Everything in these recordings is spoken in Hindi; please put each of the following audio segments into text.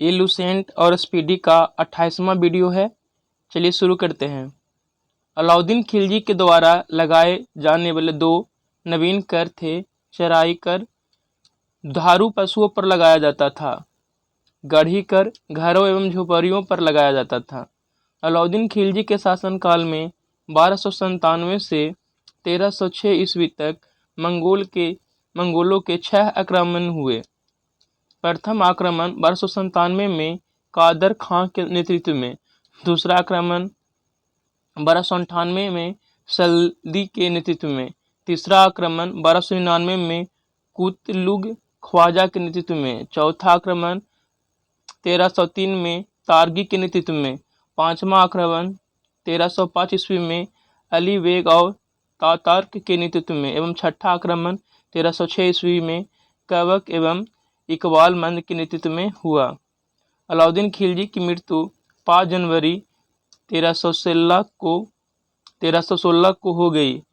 ये लुसेंट और स्पीडी का 28वां वीडियो है। चलिए शुरू करते हैं। अलाउद्दीन खिलजी के द्वारा लगाए जाने वाले दो नवीन कर थे। चराई कर दुधारू पशुओं पर लगाया जाता था। गढ़ी कर घरों एवं झोपड़ियों पर लगाया जाता था। अलाउद्दीन खिलजी के शासनकाल में 1297 से 1306 ईस्वी तक मंगोलों के 6 आक्रमण हुए। प्रथम आक्रमण 1297 में कादर खां के नेतृत्व में, दूसरा आक्रमण 1298 में सल्दी के नेतृत्व में, तीसरा आक्रमण 1299 में कुतलुग ख्वाजा के नेतृत्व में, चौथा आक्रमण 1303 में तारगी के नेतृत्व में, पांचवा आक्रमण 1305 ईस्वी में अली बेग और तातार्क के नेतृत्व में एवं छठा आक्रमण 1306 ईस्वी में कबक एवं इकबाल मंद के नेतृत्व में हुआ। अलाउद्दीन खिलजी की मृत्यु 5 जनवरी 1316 को हो गई।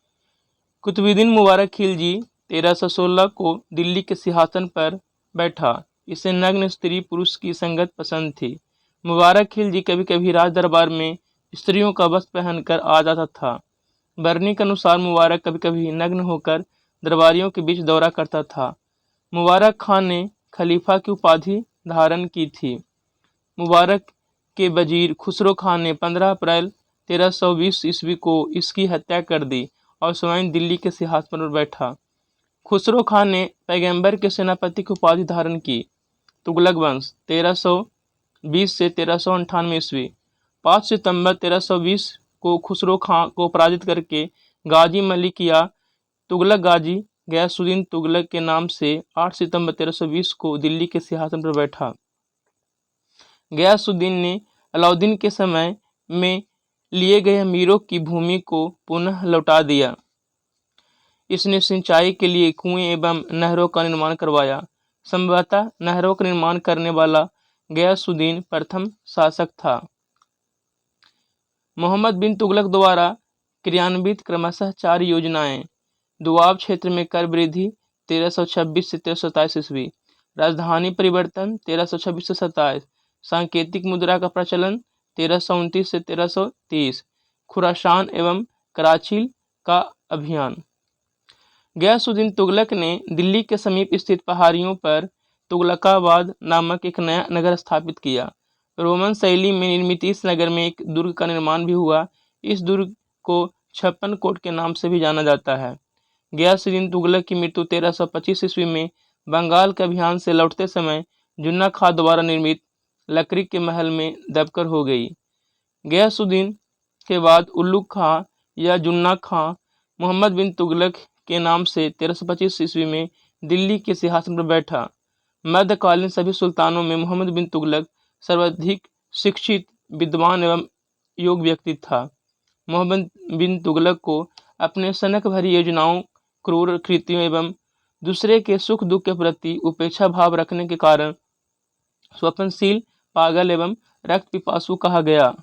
कुतुबुद्दीन मुबारक खिलजी 1316 को दिल्ली के सिंहासन पर बैठा। इसे नग्न स्त्री पुरुष की संगत पसंद थी। मुबारक खिलजी कभी कभी राज दरबार में स्त्रियों का वस्त्र पहनकर आ जाता था। बरनी के अनुसार मुबारक कभी कभी नग्न होकर दरबारियों के बीच दौरा करता था। मुबारक खान ने खलीफा की उपाधि धारण की थी। मुबारक के वजीर खुसरो खान ने 15 अप्रैल 1320 ईस्वी को इसकी हत्या कर दी और स्वयं दिल्ली के सिंहासन पर बैठा। खुसरो खान ने पैगंबर के सेनापति की उपाधि धारण की। तुगलक वंश 1320 से 1398 ईस्वी। 5 सितंबर 1320 को खुसरो खान को पराजित करके गाजी मलिक या तुगलक गाजी गयासुद्दीन तुगलक के नाम से 8 सितंबर 1320 को दिल्ली के सिंहासन पर बैठा। गयासुद्दीन ने अलाउद्दीन के समय में लिए गए अमीरों की भूमि को पुनः लौटा दिया। इसने सिंचाई के लिए कुएं एवं नहरों का निर्माण करवाया। संभवतः नहरों का निर्माण करने वाला गयासुद्दीन प्रथम शासक था। मोहम्मद बिन तुगलक द्वारा क्रियान्वित क्रमशः 4 योजनाएं। दुआब क्षेत्र में कर वृद्धि 1326 से 1327 ईस्वी। राजधानी परिवर्तन 1326 से 27। सांकेतिक मुद्रा का प्रचलन 1329 से 1330। खुरासान एवं कराची का अभियान। गयासुद्दीन तुगलक ने दिल्ली के समीप स्थित पहाड़ियों पर तुगलकाबाद नामक एक नया नगर स्थापित किया। रोमन शैली में निर्मित इस नगर में एक दुर्ग का निर्माण भी हुआ। इस दुर्ग को 56 कोट के नाम से भी जाना जाता है। गयासुद्दीन तुगलक की मृत्यु 1325 ईस्वी में बंगाल के अभियान से लौटते समय जुन्ना खां द्वारा निर्मित लकड़ी के महल में दबकर हो गई। गयासुद्दीन के बाद उल्लुग खां या जुन्ना खां मोहम्मद बिन तुगलक के नाम से 1325 ईस्वी में दिल्ली के सिंहासन पर बैठा। मध्यकालीन सभी सुल्तानों में मोहम्मद बिन तुगलक सर्वाधिक शिक्षित, विद्वान एवं योग्य व्यक्ति था। मोहम्मद बिन तुगलक को अपने सनक भरी योजनाओं, क्रूर कृत्यों एवं दूसरे के सुख दुख के प्रति उपेक्षा भाव रखने के कारण स्वप्नशील, पागल एवं रक्त पिपासु कहा गया।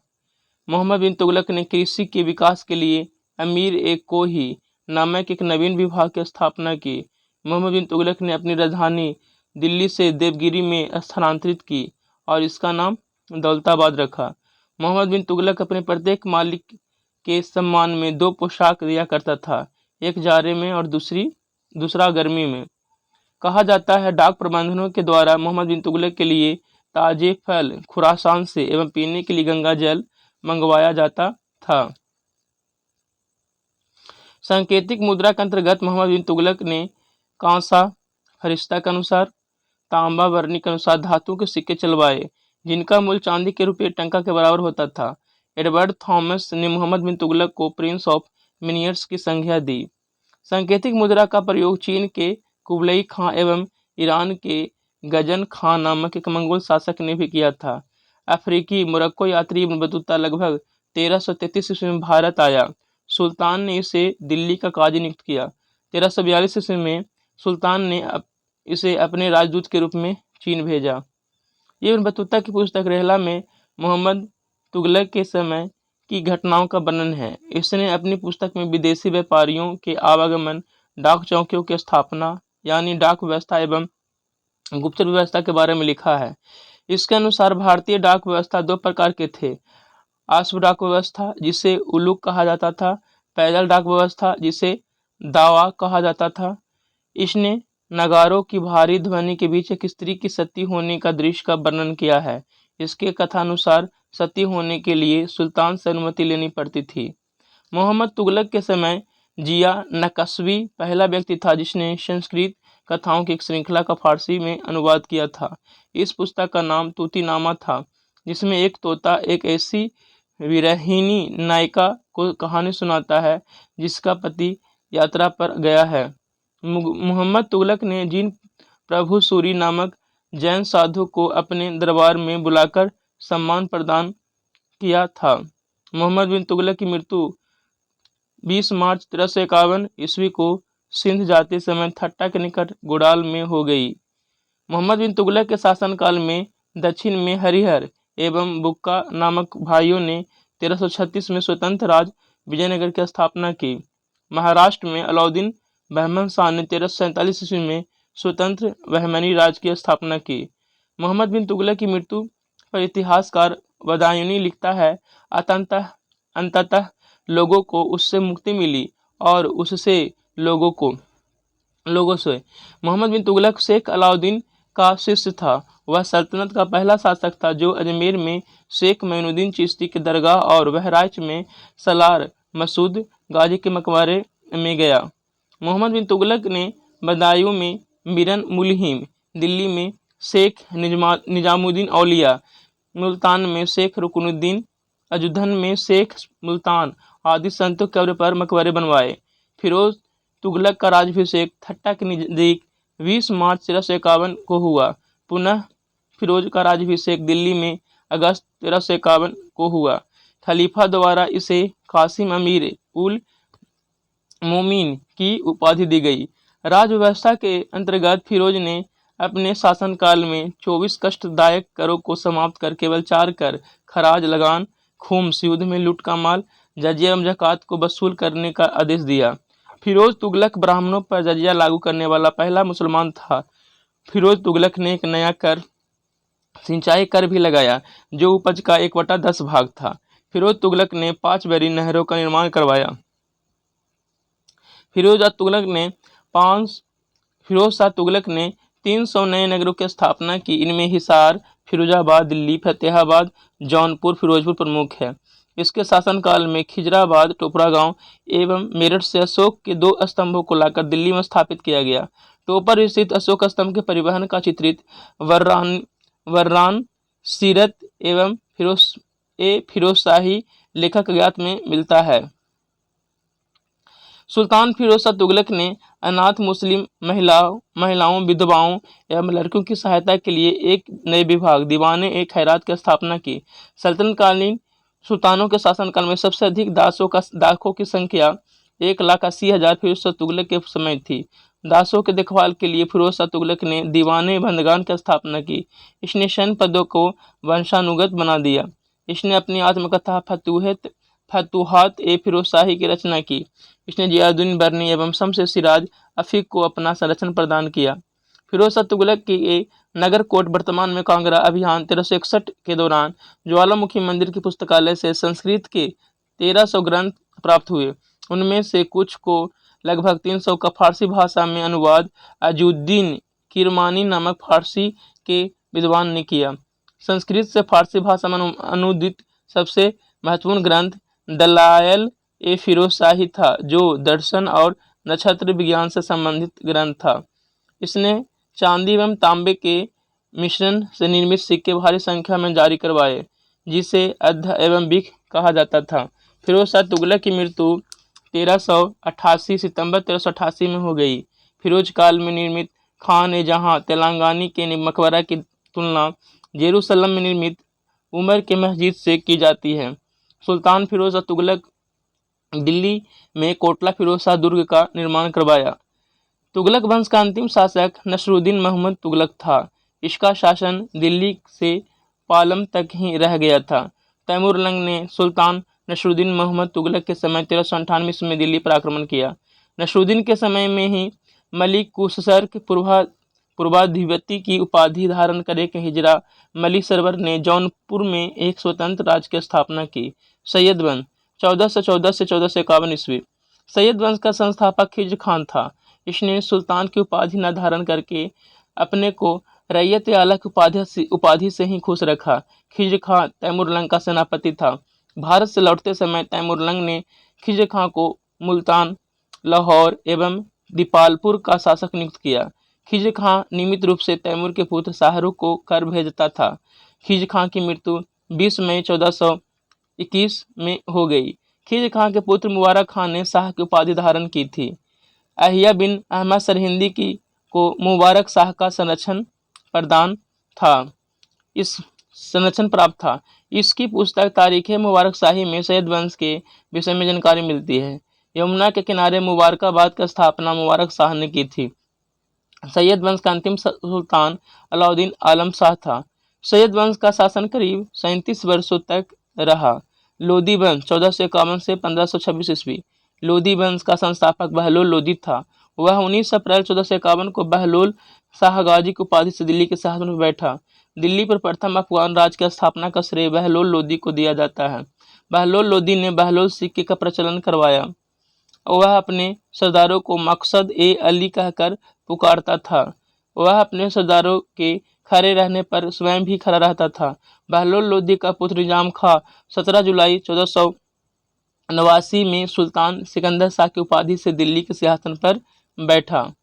मोहम्मद बिन तुगलक ने कृषि के विकास के लिए अमीर एक कोही नामक एक नवीन विभाग की स्थापना की। मोहम्मद बिन तुगलक ने अपनी राजधानी दिल्ली से देवगिरी में स्थानांतरित की और इसका नाम दौलताबाद रखा। मोहम्मद बिन तुगलक अपने प्रत्येक मालिक के सम्मान में 2 पोशाक दिया करता था, एक जाड़े में और दूसरा गर्मी में। कहा जाता है डाक प्रबंधनों के द्वारा मोहम्मद बिन तुगलक के लिए ताजे फल खुरासान से एवं पीने के लिए गंगा जल मंगवाया जाता था। सांकेतिक मुद्रा के अंतर्गत मोहम्मद बिन तुगलक ने कांसा फरिश्ता के अनुसार, तांबा बरनी के अनुसार धातु के सिक्के चलवाए, जिनका मूल्य चांदी के रुपये टंका के बराबर होता था। एडवर्ड थॉमस ने मोहम्मद बिन तुगलक को प्रिंस ऑफ मिनियर्स की संज्ञा दी। सांकेतिक मुद्रा का प्रयोग चीन के कुबलई खां एवं ईरान के गजन खां नामक एक मंगोल शासक ने भी किया था। अफ्रीकी मोरक्को यात्री इब्न बतूता लगभग 1333 ईस्वी में भारत आया। सुल्तान ने इसे दिल्ली का काजी नियुक्त किया। 1342 ईस्वी में सुल्तान ने इसे अपने राजदूत के रूप में चीन भेजा। ये इब्न बतूता की पुस्तक रहला में मोहम्मद तुगलक के समय की घटनाओं का वर्णन है। इसने अपनी पुस्तक में विदेशी व्यापारियों के आवागमन, डाक चौकियों की स्थापना यानी डाक व्यवस्था एवं गुप्तचर व्यवस्था के बारे में लिखा है। इसके अनुसार भारतीय डाक व्यवस्था दो प्रकार के थे। अश्व डाक व्यवस्था जिसे उलूक कहा जाता था, पैदल डाक व्यवस्था जिसे दावा कहा जाता था। इसने नगारों की भारी ध्वनि के बीच एक स्त्री की सती होने का दृश्य का वर्णन किया है। इसके कथानुसार सती होने के लिए सुल्तान से अनुमति लेनी पड़ती थी। मोहम्मद तुगलक के समय जिया नकशवी पहला व्यक्ति था जिसने संस्कृत कथाओं की एक श्रृंखला का फारसी में अनुवाद किया था। इस पुस्तक का नाम तूतीनामा था, जिसमें एक तोता एक ऐसी विरहिणी नायिका को कहानी सुनाता है जिसका पति यात्रा पर गया है। मोहम्मद तुगलक ने जिन प्रभु सूरी नामक जैन साधु को अपने दरबार में बुलाकर सम्मान प्रदान किया था। मोहम्मद बिन तुगलक की मृत्यु 20 मार्च 1351 ईस्वी को सिंध जाते समय थट्टा के निकट गुड़ाल में हो गई। मोहम्मद बिन तुगलक के शासनकाल में दक्षिण में हरिहर एवं बुक्का नामक भाइयों ने 1336 में स्वतंत्र राज विजयनगर की स्थापना की। महाराष्ट्र में अलाउद्दीन बहमन शाह ने 1347 ईस्वी में स्वतंत्र बहमनी राज की स्थापना की। मोहम्मद बिन तुगलक की मृत्यु पर इतिहासकार बदायूनी लिखता है, अंततः लोगों को उससे मुक्ति मिली और उससे लोगों से। मोहम्मद बिन तुगलक शेख अलाउद्दीन का शिष्य था। वह सल्तनत का पहला शासक था जो अजमेर में शेख मोइनुद्दीन चिश्ती के दरगाह और बहराइच में सलार मसूद गाजी के मकबरे में गया। मोहम्मद बिन तुगलक ने बदायूं में मिरन मुल्हिम, दिल्ली में शेख निजामुद्दीन औलिया, मुल्तान में शेख रुकनुद्दीन, अजुधन में शेख मुल्तान आदि संतों के कब्र पर मकबरे बनवाए। फिरोज तुगलक का राज्याभिषेक थट्टा के नज़दीक 20 मार्च 1351 को हुआ। पुनः फिरोज का राज्याभिषेक दिल्ली में अगस्त 1351 को हुआ। खलीफा द्वारा इसे कासिम अमीर उल मोमिन की उपाधि दी गई। राज व्यवस्था के अंतर्गत फिरोज ने अपने शासनकाल में 24 कष्टदायक करों को समाप्त कर केवल 4 कर खराज, लगान, खुम्स, युद्ध में लूट का माल, जजिया एवं ज़कात को वसूल करने का आदेश दिया। फिरोज तुगलक ब्राह्मणों पर जजिया लागू करने वाला पहला मुसलमान था। फिरोज तुगलक ने एक नया कर, सिंचाई कर भी लगाया जो उपज का 1/10 भाग था। फिरोज तुगलक ने 5 बड़ी नहरों का निर्माण करवाया। फिरोज शाह तुगलक ने 300 नए नगरों की स्थापना की। इनमें हिसार, फिरोजाबाद, दिल्ली, फतेहाबाद, जौनपुर, फिरोजपुर प्रमुख है। इसके शासनकाल में खिजराबाद, टोपरा गांव एवं मेरठ से अशोक के 2 स्तंभों को लाकर दिल्ली में स्थापित किया गया। टोपर स्थित अशोक स्तंभ के परिवहन का चित्रित वर्रान सीरत एवं फिरोजशाही लेखक ज्ञात में मिलता है। सुल्तान फिरोज शाह तुगलक ने अनाथ मुस्लिम महिलाओं, विधवाओं एवं लड़कियों की सहायता के लिए एक नए विभाग दीवाने खैरात की स्थापना की। सल्तनतकालीन सुल्तानों के शासनकाल में सबसे अधिक दासों की संख्या 1,80,000 फिरोज शाह तुगलक के समय थी। दासों के देखभाल के लिए फिरोज शाह तुगलक ने दीवाने बंदगान की स्थापना की। इसने सैन्य पदों को वंशानुगत बना दिया। इसने अपनी आत्मकथा फतूहात ए फिरोजशाही की रचना की। इसने जियाउद्दीन बर्नी एवं शमस सिराज अफीक को अपना संरक्षण प्रदान किया। फिरोज शाह तुगलक के नगर कोट वर्तमान में कांगड़ा अभियान 1361 के दौरान ज्वालामुखी मंदिर की पुस्तकालय से संस्कृत के 1300 ग्रंथ प्राप्त हुए। उनमें से कुछ को लगभग 300 का फारसी भाषा में अनुवाद अजुद्दीन किरमानी नामक फारसी के विद्वान ने किया। संस्कृत से फारसी भाषा में अनुदित सबसे महत्वपूर्ण ग्रंथ दलायल ए फिरोजशाही था, जो दर्शन और नक्षत्र विज्ञान से संबंधित ग्रंथ था। इसने चांदी एवं तांबे के मिश्रण से निर्मित सिक्के भारी संख्या में जारी करवाए, जिसे अद्ध एवं बिख कहा जाता था। फिरोज शाह तुगलक की मृत्यु 1388 सितंबर 1388 में हो गई। फिरोज काल में निर्मित खान ए जहां तेलंगानी के मकबरा की तुलना जेरूसलम में निर्मित उमर के मस्जिद से की जाती है। सुल्तान फिरोज शाह तुगलक दिल्ली में कोटला फिरोज शाह दुर्ग का निर्माण करवाया। तुगलक वंश का अंतिम शासक नसरुद्दीन मोहम्मद तुगलक था। इसका शासन दिल्ली से पालम तक ही रह गया था। तैमूरलंग ने सुल्तान नसरुद्दीन मोहम्मद तुगलक के समय 1398 में दिल्ली पर आक्रमण किया। नसरुद्दीन के समय में ही मलिक कुसर के पूर्वाधिपति की उपाधि धारण करे के हिजरा मलिक सरवर ने जौनपुर में एक स्वतंत्र राज्य की स्थापना की। सैयद वंश 1414 से 1451 ईस्वी। सैयद वंश का संस्थापक खिज्र खान था। इसने सुल्तान की उपाधि न धारण करके अपने को रैयत आला की उपाधि से ही खुश रखा। खिज्र खान तैमुरलंग का सेनापति था। भारत से लौटते समय तैमुरलंग ने खिज्र खान को मुल्तान, लाहौर एवं दीपालपुर का शासक नियुक्त किया। खिज्र खान नियमित रूप से तैमूर के पुत्र शाहरुख को कर भेजता था। खिज्र खान की मृत्यु 20 मई 1421 में हो गई। खिज्र खान के पुत्र मुबारक खान ने शाह की उपाधि धारण की थी। अहिया बिन अहमद सरहिंदी की को मुबारक शाह का संरक्षण प्राप्त था। इसकी पुस्तक तारीख मुबारक शाही में सैयद वंश के विषय में जानकारी मिलती है। यमुना के किनारे मुबारकाबाद की स्थापना मुबारक शाह ने की थी। सैयद वंश का अंतिम सुल्तान अलाउद्दीन आलम शाह था। सैयद वंश का शासन करीब 37 वर्षों तक रहा। लोधी वंश 1451 से 1526 ईस्वी। लोधी वंश का संस्थापक बहलोल लोधी था। वह 19 अप्रैल 1451 को बहलोल शाह गाजी की उपाधि से दिल्ली के सिंहासन पर बैठा। दिल्ली पर प्रथम अफगान राज की स्थापना का श्रेय बहलोल लोधी को दिया जाता है। बहलोल लोधी ने बहलोल सिक्के का प्रचलन करवाया। वह अपने सरदारों को मकसद ए अली कहकर पुकारता था। वह अपने सरदारों के खड़े रहने पर स्वयं भी खड़ा रहता था। बहलोल लोधी का पुत्र निजाम खां 17 जुलाई 1489 में सुल्तान सिकंदर शाह की उपाधि से दिल्ली के सिंहासन पर बैठा।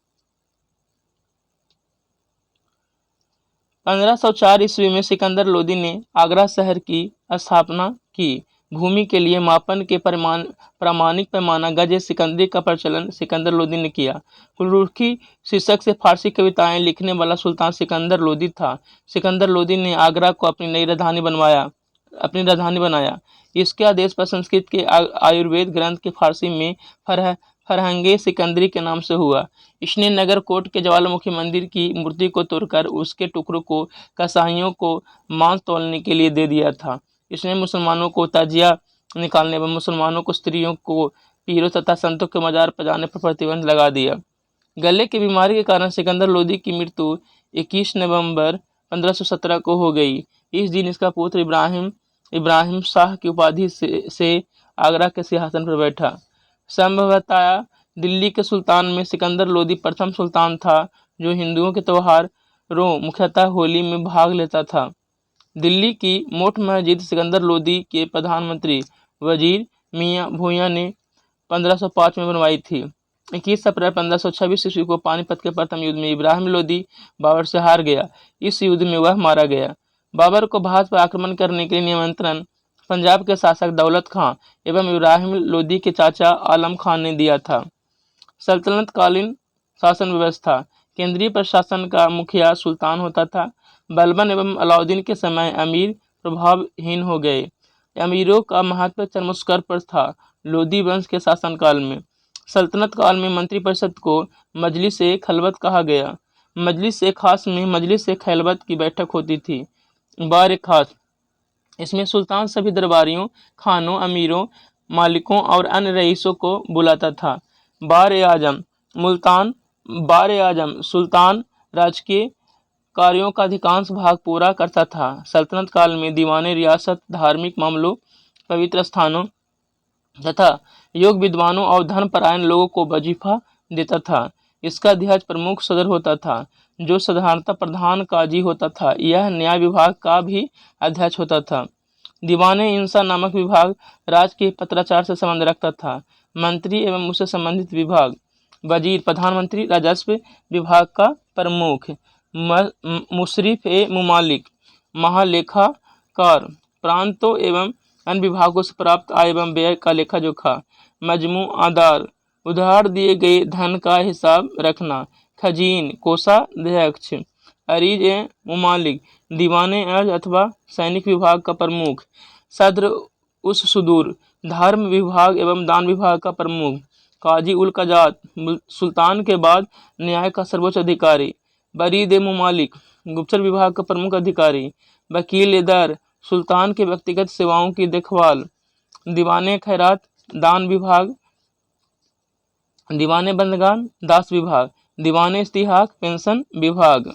1504 ईस्वी में सिकंदर लोधी ने आगरा शहर की स्थापना की। भूमि के लिए मापन के प्रामाणिक पैमाना गज सिकंदरी का प्रचलन सिकंदर लोधी ने किया। कुलरुखी शीर्षक से फारसी कविताएं लिखने वाला सुल्तान सिकंदर लोधी था। सिकंदर लोधी ने आगरा को अपनी राजधानी बनाया। इसके आदेश पर संस्कृत के आयुर्वेद ग्रंथ के फारसी में फरहंगे सिकंदरी के नाम से हुआ। इसने नगर कोट के ज्वालामुखी मंदिर की मूर्ति को तोड़कर उसके टुकड़ों को कसाईयों को मांस तौलने के लिए दे दिया था। इसने मुसलमानों को ताजिया निकालने व मुसलमानों को स्त्रियों को पीरों तथा संतों के मजार पर जाने पर प्रतिबंध लगा दिया। गले की बीमारी के कारण सिकंदर लोधी की मृत्यु 21 नवंबर 1517 को हो गई। इस दिन इसका पुत्र इब्राहिम शाह की उपाधि से आगरा के सिंहासन पर बैठा। संभवतः दिल्ली के सुल्तान में सिकंदर लोधी प्रथम सुल्तान था जो हिंदुओं के त्योहारों मुख्यतः होली में भाग लेता था। दिल्ली की मोट मस्जिद सिकंदर लोधी के प्रधानमंत्री वजीर मियां भूंइया ने 1505 में बनवाई थी। 21 अप्रैल 1526 ईस्वी को पानीपत के प्रथम युद्ध में इब्राहिम लोधी बाबर से हार गया। इस युद्ध में वह मारा गया। बाबर को भारत पर आक्रमण करने के लिए निमंत्रण पंजाब के शासक दौलत खां एवं इब्राहिम लोधी के चाचा आलम खान ने दिया था। सल्तनत कालीन शासन व्यवस्था। केंद्रीय प्रशासन का मुखिया सुल्तान होता था। बलबन एवं अलाउद्दीन के समय अमीर प्रभावहीन हो गए। अमीरों का महत्व चरमोत्कर्ष पर था। लोधी वंश के शासनकाल में सल्तनत काल में मंत्रिपरिषद को मजलिस ए खलबत कहा गया। मजलिस ए खास में मजलिस ए खलबत की बैठक होती थी। बार खास इसमें सुल्तान सभी दरबारियों, खानों, अमीरों, मालिकों और अन्य रईसों को बुलाता था। बार आजम सुल्तान राजकीय कार्यों का अधिकांश भाग पूरा करता था। सल्तनत काल में दीवाने रियासत धार्मिक मामलों, पवित्र स्थानों तथा योग विद्वानों और धर्मपरायण लोगों को वजीफा देता था। इसका अध्यक्ष प्रमुख सदर होता था जो साधारणतः प्रधान काजी होता था। यह न्याय विभाग का भी अध्यक्ष होता था। दीवाने इंसा नामक विभाग राज्य के पत्राचार से संबंध रखता था। मंत्री एवं उससे संबंधित विभाग। वजीर प्रधानमंत्री राजस्व विभाग का प्रमुख। मुशरिफ ए मुमालिक महालेखाकार प्रांतों एवं अन्य विभागों से प्राप्त आय एवं व्यय का लेखा जोखा। मजमूआदार उधार दिए गए धन का हिसाब रखना। खजीन कोषाध्यक्ष। अरीज ए मुमालिक दीवाने अर्ज अथवा सैनिक विभाग का प्रमुख। सद्र उस सुदूर धर्म विभाग एवं दान विभाग का प्रमुख। काजी उल कजात सुल्तान के बाद न्याय का सर्वोच्च अधिकारी। बरीद ए मुमालिक गुप्तचर विभाग का प्रमुख अधिकारी। वकील ए दर सुल्तान के व्यक्तिगत सेवाओं की देखभाल। दीवाने खैरात दान विभाग। दीवाने बंदगान दास विभाग। दीवाने इस्तिहाक पेंशन विभाग।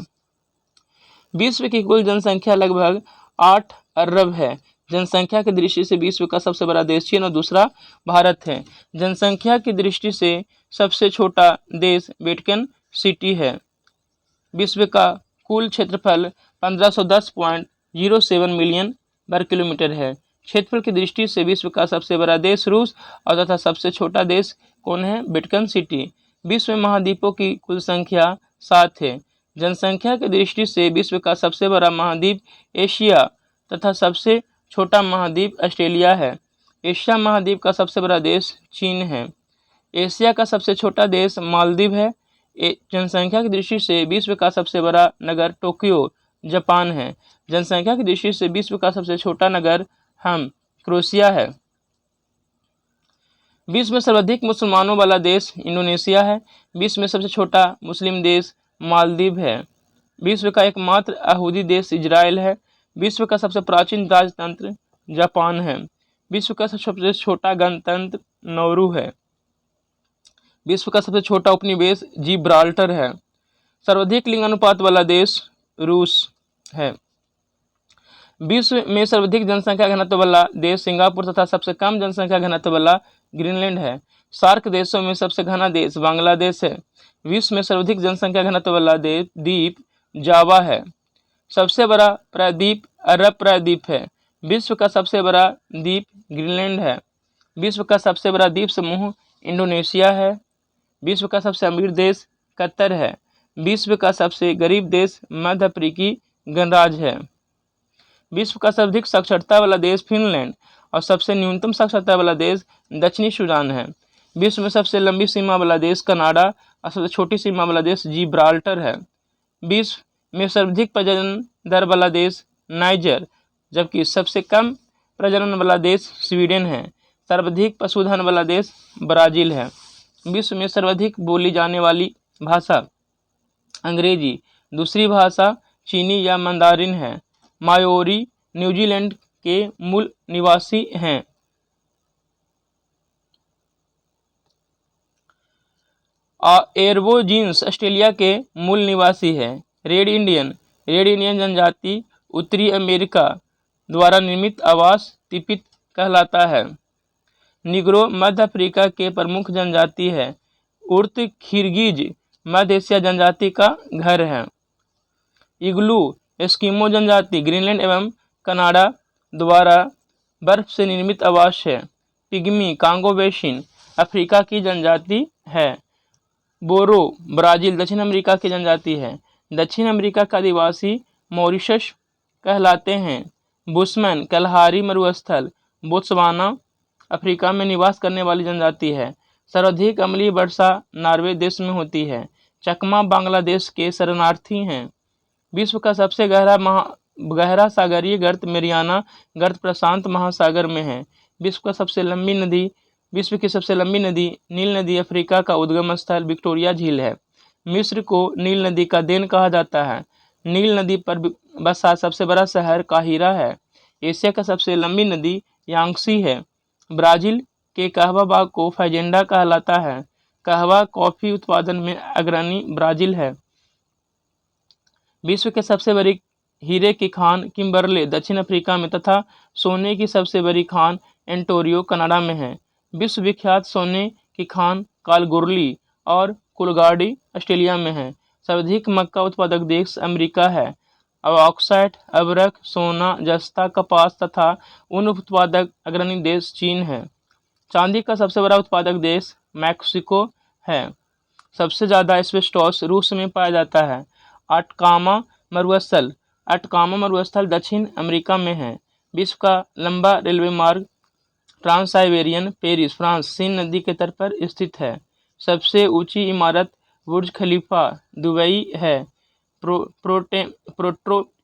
विश्व की कुल जनसंख्या लगभग 8 अरब है। जनसंख्या की दृष्टि से विश्व का सबसे बड़ा देश चीन और दूसरा भारत है। जनसंख्या की दृष्टि से सबसे छोटा देश वेटिकन सिटी है। विश्व का कुल क्षेत्रफल 1510.07 मिलियन वर्ग किलोमीटर है। क्षेत्रफल की दृष्टि से विश्व का सबसे बड़ा देश रूस और तथा सबसे छोटा देश कौन है? Vatican city. विश्व में महाद्वीपों की कुल संख्या 7 है। जनसंख्या की दृष्टि से विश्व का सबसे बड़ा महाद्वीप एशिया तथा सबसे छोटा महाद्वीप ऑस्ट्रेलिया है। एशिया महाद्वीप का सबसे बड़ा देश चीन है। एशिया का सबसे छोटा देश मालदीव है। जनसंख्या की दृष्टि से विश्व का सबसे बड़ा नगर टोक्यो जापान है। जनसंख्या की दृष्टि से विश्व का सबसे छोटा नगर क्रोएशिया है। विश्व में सर्वाधिक मुसलमानों वाला देश इंडोनेशिया है। विश्व में सबसे छोटा मुस्लिम देश मालदीव है। विश्व का एकमात्र यहूदी देश इजराइल है। विश्व का सबसे प्राचीन राजतंत्र जापान है। विश्व का सबसे छोटा गणतंत्र नौरू है। विश्व का सबसे छोटा उपनिवेश जिब्राल्टर है। सर्वाधिक लिंग अनुपात वाला देश रूस है। विश्व में सर्वाधिक जनसंख्या घनत्व वाला देश सिंगापुर तथा सबसे कम जनसंख्या घनत्व वाला ग्रीनलैंड है। सार्क देशों में सबसे घना देश बांग्लादेश है। विश्व में सर्वाधिक जनसंख्या घनत्व वाला द्वीप जावा है। सबसे बड़ा प्रायद्वीप अरब प्रायद्वीप है। विश्व का सबसे बड़ा द्वीप ग्रीनलैंड है। विश्व का सबसे बड़ा द्वीप समूह इंडोनेशिया है। विश्व का सबसे अमीर देश कतर है। विश्व का सबसे गरीब देश मध्य अफ्रीकी गणराज्य है। विश्व का सर्वाधिक साक्षरता वाला देश फिनलैंड और सबसे न्यूनतम साक्षरता वाला देश दक्षिणी सूडान है। विश्व में सबसे लंबी सीमा वाला देश कनाडा और सबसे छोटी सीमा वाला देश जिब्राल्टर है। विश्व में सर्वाधिक प्रजनन दर वाला देश नाइजर, जबकि सबसे कम प्रजनन वाला देश स्वीडन है। सर्वाधिक पशुधन वाला देश ब्राजील है। विश्व में सर्वाधिक बोली जाने वाली भाषा अंग्रेजी, दूसरी भाषा चीनी या मंदारिन है। मायोरी न्यूजीलैंड के मूल निवासी हैं। एरबोजीन्स ऑस्ट्रेलिया के मूल निवासी है। रेड इंडियन जनजाति उत्तरी अमेरिका द्वारा निर्मित आवास तिपित कहलाता है। निग्रो मध्य अफ्रीका के प्रमुख जनजाति है। उर्त खिरगिज मध्य एशिया जनजाति का घर है। इग्लू एस्किमो जनजाति ग्रीनलैंड एवं कनाडा द्वारा बर्फ से निर्मित आवास है। पिग्मी कांगो बेसिन अफ्रीका की जनजाति है। बोरो ब्राजील दक्षिण अमेरिका की जनजाति है। दक्षिण अमेरिका का आदिवासी मॉरिशस कहलाते हैं। बुशमैन कलहारी मरुस्थल बोत्सवाना अफ्रीका में निवास करने वाली जनजाति है। सर्वाधिक अम्लीय वर्षा नॉर्वे देश में होती है। चकमा बांग्लादेश के शरणार्थी हैं। विश्व का सबसे गहरा सागरीय गर्त मेरियाना गर्त प्रशांत महासागर में है। विश्व की सबसे लंबी नदी नील नदी अफ्रीका का उद्गम स्थल विक्टोरिया झील है। मिस्र को नील नदी का देन कहा जाता है। नील नदी पर बसा सबसे बड़ा शहर काहिरा है। एशिया का सबसे लंबी नदी यांगसी है। ब्राजील के कहवा बाग को फाजेंडा कहलाता है। कहवा कॉफी उत्पादन में अग्रणी ब्राजील है। विश्व के सबसे बड़ी हीरे की खान किम्बरले दक्षिण अफ्रीका में तथा सोने की सबसे बड़ी खान एंटोरियो कनाडा में है। विश्व विख्यात सोने की खान कालगोर्ली और कुलगाड़ी ऑस्ट्रेलिया में है। सर्वाधिक मक्का उत्पादक देश अमेरिका है। ऑक्साइड अबरख सोना जस्ता कपास तथा ऊन उत्पादक अग्रणी देश चीन है। चांदी का सबसे बड़ा उत्पादक देश मैक्सिको है। सबसे ज़्यादा एस्बेस्टॉस रूस में पाया जाता है। अटकामा मरुस्थल दक्षिण अमेरिका में है। विश्व का लंबा रेलवे मार्ग trans Siberian Paris France Seine नदी के तट पर स्थित है। सबसे ऊंची इमारत बुर्ज खलीफा दुबई है।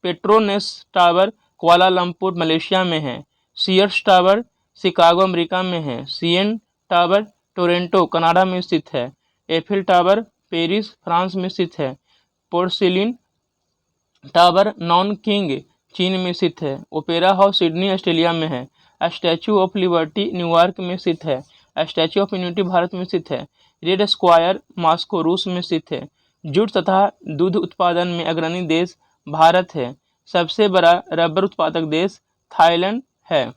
पेट्रोनेस टावर कुआलालंपुर मलेशिया में है। सीयर्स टावर शिकागो अमेरिका में है। सीएन टावर टोरंटो कनाडा में स्थित है। एफिल टावर पेरिस फ्रांस में स्थित है। पोर्सिलिन टावर नॉनकिंग चीन में स्थित है। ओपेरा हाउस सिडनी ऑस्ट्रेलिया में है। स्टैचू ऑफ लिबर्टी न्यूयॉर्क में स्थित है। स्टैचू ऑफ यूनिटी भारत में स्थित है। रेड स्क्वायर मॉस्को रूस में स्थित है। जूट तथा दूध उत्पादन में अग्रणी देश भारत है। सबसे बड़ा रबर उत्पादक देश थाईलैंड है।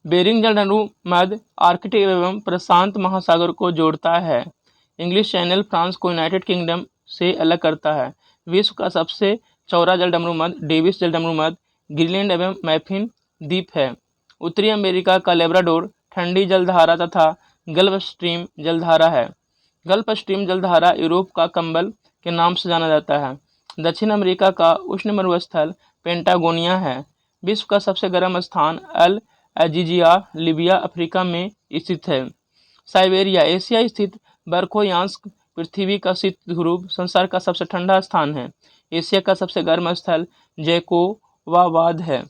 बेरिंग जलढंडू मध्य आर्कटिक एवं प्रशांत महासागर को जोड़ता है। इंग्लिश चैनल फ्रांस को यूनाइटेड किंगडम से अलग करता है। विश्व का सबसे चौड़ा जलडमरू मध्य डेविस जलडमरू मध्य ग्रीनलैंड एवं मैफिन द्वीप है। उत्तरी अमेरिका का लेब्राडोर ठंडी जलधारा तथा गल्फ स्ट्रीम जलधारा है। गल्फ स्ट्रीम जलधारा यूरोप का कंबल के नाम से जाना जाता है। दक्षिण अमेरिका का उष्ण मरुस्थल पेंटागोनिया है। विश्व का सबसे गर्म स्थान अल अजीजिया लीबिया अफ्रीका में स्थित है। साइबेरिया एशिया स्थित बर्खोयांस्क पृथ्वी का शीत ध्रुव संसार का सबसे ठंडा स्थान है। एशिया का सबसे गर्म स्थल जैकोवाबाद है।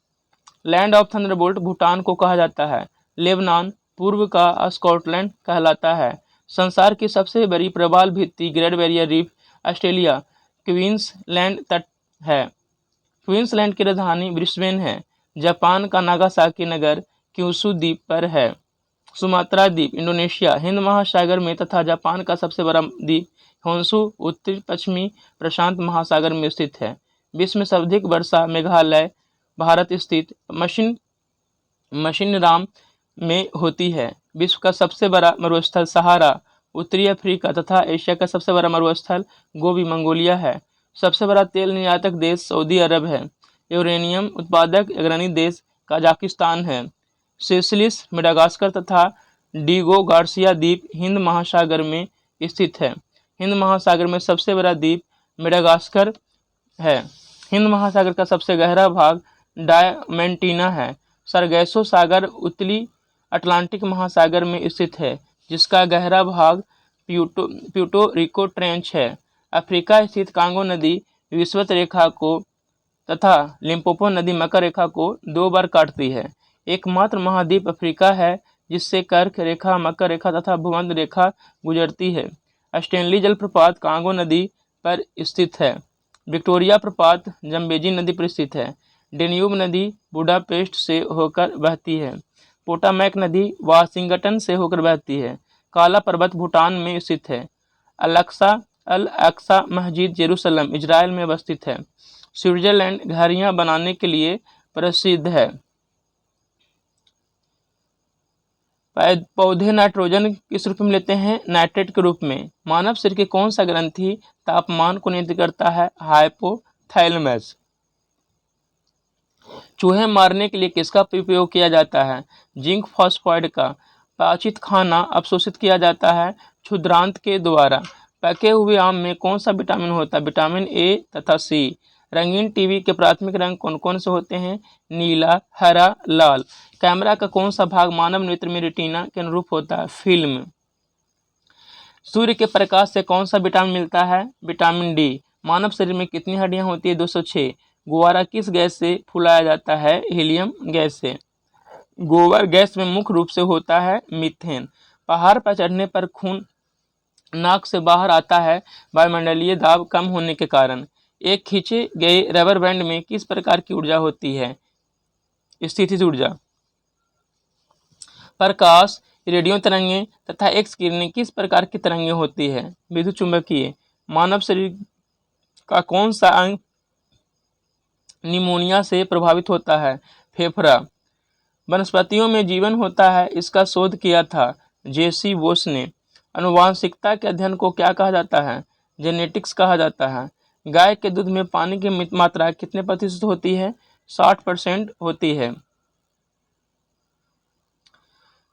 लैंड ऑफ थंडरबोल्ट भूटान को कहा जाता है। लेबनान पूर्व का स्कॉटलैंड कहलाता है। संसार की सबसे बड़ी प्रवाल भित्ति great barrier reef Australia Queensland तट है। क्वींसलैंड की राजधानी ब्रिस्बेन है। जापान का नागासाकी नगर क्यूशू द्वीप पर है। सुमात्रा द्वीप इंडोनेशिया हिंद महासागर में तथा जापान का सबसे बड़ा द्वीप होन्शु उत्तर पश्चिमी प्रशांत महासागर में स्थित है। विश्व में सर्वाधिक वर्षा मेघालय भारत स्थित मशीनराम में होती है। विश्व का सबसे बड़ा मरुस्थल सहारा उत्तरी अफ्रीका तथा एशिया का सबसे बड़ा मरुस्थल गोबी मंगोलिया है। सबसे बड़ा तेल निर्यातक देश सऊदी अरब है। यूरेनियम उत्पादक अग्रणी देश कजाकिस्तान है। सेशेल्स मेडागास्कर तथा डीगो गार्सिया द्वीप हिंद महासागर में स्थित है। हिंद महासागर में सबसे बड़ा द्वीप मेडागास्कर है। हिंद महासागर का सबसे गहरा भाग डायमेंटीना है। सरगैसो सागर उत्तरी अटलांटिक महासागर में स्थित है, जिसका गहरा भाग प्यूर्टो रिको ट्रेंच है। अफ्रीका स्थित कांगो नदी विषुवत रेखा को तथा लिम्पोपो नदी मकर रेखा को 2 बार काटती है। एकमात्र महाद्वीप अफ्रीका है जिससे कर्क रेखा मकर रेखा तथा भूमध्य रेखा गुजरती है। स्टैनली जलप्रपात कांगो नदी पर स्थित है। विक्टोरिया प्रपात जम्बेजी नदी पर स्थित है। डेन्यूब नदी बुडापेस्ट से होकर बहती है। पोटामैक नदी वाशिंगटन से होकर बहती है। काला पर्वत भूटान में स्थित है। अल अक्सा मस्जिद जेरूसलम इजराइल में अवस्थित है। स्विट्जरलैंड घड़ियां बनाने के लिए प्रसिद्ध है। पौधे नाइट्रोजन किस रूप में लेते हैं? नाइट्रेट के रूप में। मानव शरीर के कौन सा ग्रंथि तापमान को नियंत्रित करता है? हाइपोथैलेमस। चूहे मारने के लिए किसका उपयोग किया जाता है? जिंक फॉस्फाइड का। पाचित खाना अवशोषित किया जाता है क्षुद्रांत के द्वारा। पके हुए आम में कौन सा विटामिन होता है? विटामिन ए तथा सी। रंगीन टीवी के प्राथमिक रंग कौन कौन से होते हैं? नीला, हरा, लाल। कैमरा का कौन सा भाग मानव नेत्र में रेटिना के अनुरूप होता है? फिल्म। सूर्य के प्रकाश से कौन सा विटामिन मिलता है? Vitamin D. मानव शरीर में कितनी हड्डियां होती है? 206। गुब्बारा किस गैस से फुलाया जाता है? हीलियम गैस से। गोबर गैस में मुख्य रूप से होता है मीथेन। पहाड़ पर चढ़ने पर खून नाक से बाहर आता है वायुमंडलीय दाब कम होने के कारण। एक खींचे गए रबर बैंड में किस प्रकार की ऊर्जा होती है? स्थितिज ऊर्जा। प्रकाश, रेडियो तरंगें तथा एक्स किरणें किस प्रकार की तरंगें होती है? विद्युत चुंबकीय। मानव शरीर का कौन सा अंग निमोनिया से प्रभावित होता है? फेफड़ा। वनस्पतियों में जीवन होता है, इसका शोध किया था जेसी बोस ने। अनुवांशिकता के अध्ययन को क्या कहा जाता है? जेनेटिक्स कहा जाता है। गाय के दूध में पानी की मात्रा कितने प्रतिशत होती है? 60% होती है।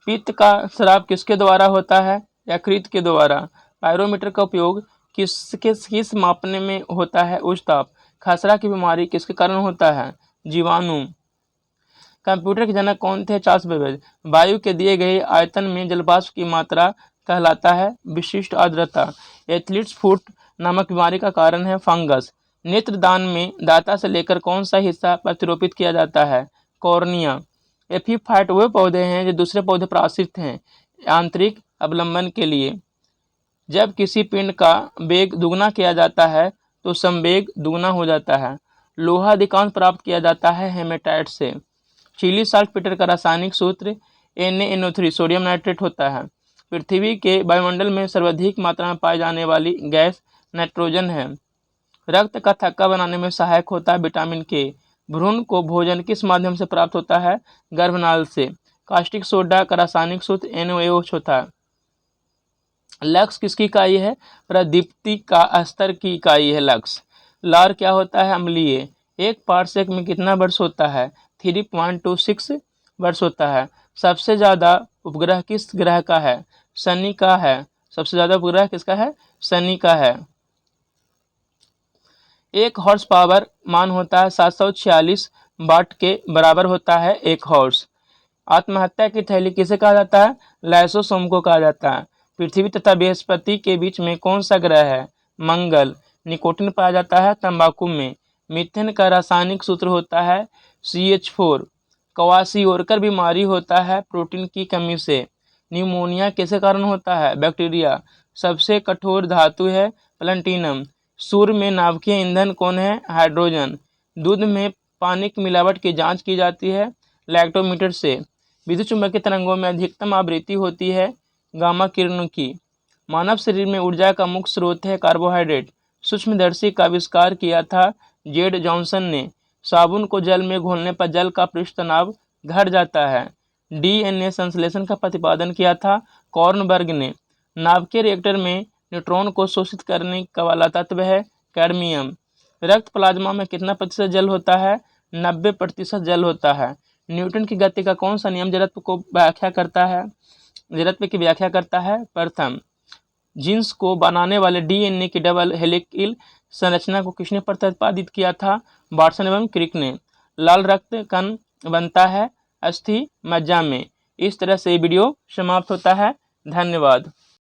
पित्त का स्राव किसके द्वारा होता है? यकृत के द्वारा। पायरोमीटर का उपयोग किस मापने में होता है? उच्च ताप। खसरा की बीमारी किसके कारण होता है? जीवाणु। कंप्यूटर के जनक कौन थे? Charles Babbage. वायु के दिए गए आयतन में जलवाष्प की मात्रा कहलाता है विशिष्ट आर्द्रता। एथलीट्स फुट नामक बीमारी का कारण है फंगस। नेत्रदान में दाता से लेकर कौन सा हिस्सा प्रतिरोपित किया जाता है? कॉर्निया। एपीफाइट वे पौधे हैं जो दूसरे पौधे पर आश्रित हैं आंतरिक अवलंबन के लिए। जब किसी पिंड का वेग दुगना किया जाता है तो संवेग दुगना हो जाता है। लोहा अधिकांश प्राप्त किया जाता है हेमेटाइट से। चिली साल्टपेटर का रासायनिक सूत्र Na NO3 सोडियम नाइट्रेट होता है। पृथ्वी के वायुमंडल में सर्वाधिक मात्रा में पाई जाने वाली गैस नाइट्रोजन है। रक्त का थक्का बनाने में सहायक होता है विटामिन के। भ्रूण को भोजन किस माध्यम से प्राप्त होता है? गर्भनाल से। कास्टिक सोडा का रासायनिक सूत्र NaOH होता है। लक्स किसकी इकाई है? प्रदीप्ति का स्तर की इकाई है लक्स। लार क्या होता है? अम्लीय। एक पार्सेक में कितना वर्ष होता है? 3.26 वर्ष होता है। सबसे ज़्यादा उपग्रह किस ग्रह का है? शनि का है। सबसे ज़्यादा उपग्रह किसका है? शनि का है। एक हॉर्स पावर मान होता है 746 वाट के बराबर होता है एक हॉर्स। आत्महत्या की थैली किसे कहा जाता है? लाइसोसोम को कहा जाता है। पृथ्वी तथा बृहस्पति के बीच में कौन सा ग्रह है? मंगल। निकोटिन पाया जाता है तंबाकू में। मीथेन का रासायनिक सूत्र होता है CH4। क्वाशियोरकर बीमारी होता है प्रोटीन की कमी से। न्यूमोनिया किसके कारण होता है? बैक्टीरिया। सबसे कठोर धातु है प्लैटिनम। सूर्य में नाभिकीय ईंधन कौन है? हाइड्रोजन। दूध में पानी की मिलावट की जांच की जाती है लैक्टोमीटर से। विद्युत चुंबकीय तरंगों में अधिकतम आवृत्ति होती है गामा किरणों की। मानव शरीर में ऊर्जा का मुख्य स्रोत है कार्बोहाइड्रेट। सूक्ष्मदर्शी का आविष्कार किया था जेड जॉनसन ने। साबुन को जल में घोलने पर जल का पृष्ठ तनाव घट जाता है। DNA संश्लेषण का प्रतिपादन किया था कॉर्नबर्ग ने। नाभिकीय रिएक्टर में न्यूट्रॉन को शोषित करने का वाला तत्व है कैडमियम। रक्त प्लाज्मा में कितना प्रतिशत जल होता है? 90% जल होता है। न्यूटन की गति का कौन सा नियम जड़त्व को व्याख्या करता है? जड़त्व की व्याख्या करता है प्रथम। जीन्स को बनाने वाले DNA की डबल हेलिकल संरचना को किसने प्रतिपादित किया था? वाटसन एवं क्रिक ने। लाल रक्त कण बनता है अस्थि मज्जा में। इस तरह से वीडियो समाप्त होता है। धन्यवाद।